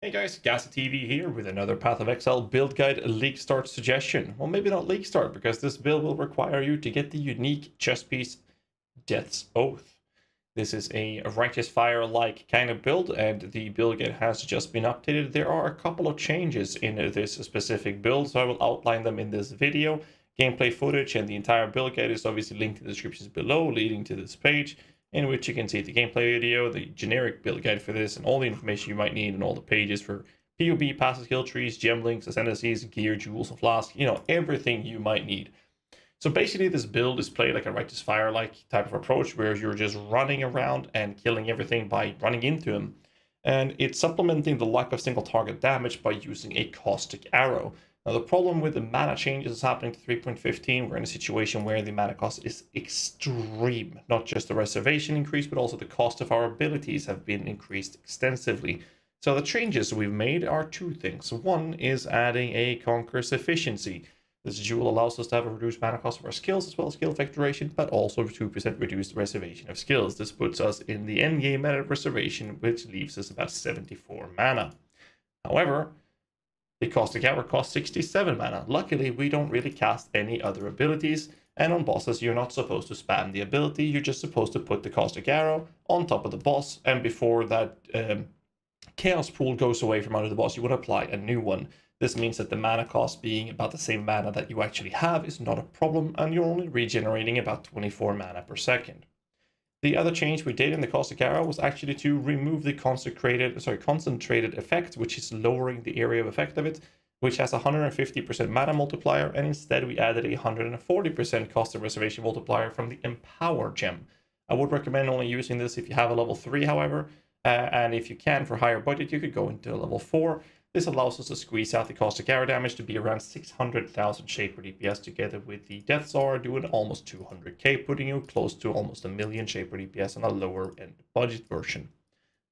Hey guys, GHAZZY TV here with another Path of Exile build guide league start suggestion. Well, maybe not league start, because this build will require you to get the unique chess piece Death's Oath. This is a Righteous Fire-like kind of build, and the build guide has just been updated. There are a couple of changes in this specific build, so I will outline them in this video. Gameplay footage and the entire build guide is obviously linked in the descriptions below, leading to this page, in which you can see the gameplay video, the generic build guide for this, and all the information you might need, and all the pages for POB, passive skill trees, gem links, ascendancies, gear, jewels, and flasks, everything you might need. So basically this build is played like a Righteous Fire-like type of approach, where you're just running around and killing everything by running into them. And it's supplementing the lack of single target damage by using a caustic arrow. Now the problem with the mana changes is happening to 3.15. We're in a situation where the mana cost is extreme. Not just the reservation increase, but also the cost of our abilities have been increased extensively. So the changes we've made are two things. One is adding a Conqueror's Efficiency. This jewel allows us to have a reduced mana cost of our skills, as well as skill effect duration, but also 2% reduced reservation of skills. This puts us in the endgame meta reservation, which leaves us about 74 mana. However, the caustic arrow costs 67 mana. Luckily, we don't really cast any other abilities, and on bosses you're not supposed to spam the ability, you're just supposed to put the caustic arrow on top of the boss, and before that chaos pool goes away from under the boss, you would apply a new one. This means that the mana cost being about the same mana that you actually have is not a problem, and you're only regenerating about 24 mana per second. The other change we did in the caustic arrow was actually to remove the concentrated effect, which is lowering the area of effect of it, which has a 150% mana multiplier, and instead we added a 140% cost of reservation multiplier from the Empower gem. I would recommend only using this if you have a level 3, however, and if you can, for higher budget, you could go into a level 4. This allows us to squeeze out the caustic arrow damage to be around 600,000 Shaper DPS, together with the Death Czar doing almost 200k, putting you close to almost a million Shaper DPS on a lower end budget version.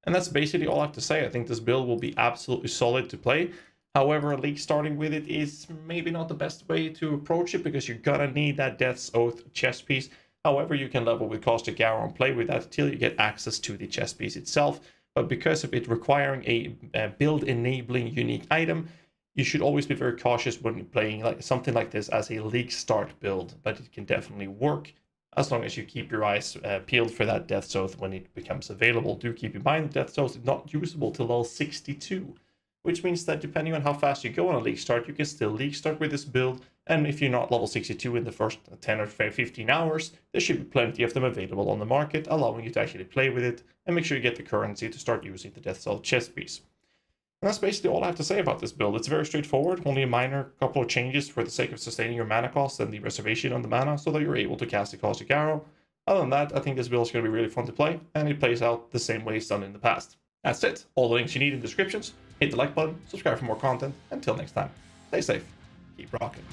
And that's basically all I have to say. I think this build will be absolutely solid to play. However, a league starting with it is maybe not the best way to approach it, because you're gonna need that Death's Oath chess piece. However, you can level with caustic arrow and play with that till you get access to the chess piece itself. But because of it requiring a build-enabling unique item, you should always be very cautious when playing something like this as a league start build. But it can definitely work as long as you keep your eyes peeled for that Death's Oath when it becomes available. Do keep in mind that Death's Oath is not usable till level 62, which means that depending on how fast you go on a league start, you can still league start with this build. And if you're not level 62 in the first 10 or 15 hours, there should be plenty of them available on the market, allowing you to actually play with it and make sure you get the currency to start using the Death's Oath chess piece. And that's basically all I have to say about this build. It's very straightforward, only a minor couple of changes for the sake of sustaining your mana cost and the reservation on the mana, so that you're able to cast the caustic arrow. Other than that, I think this build is going to be really fun to play, and it plays out the same way it's done in the past. That's it. All the links you need in the descriptions. Hit the like button, subscribe for more content. Until next time, stay safe, keep rocking.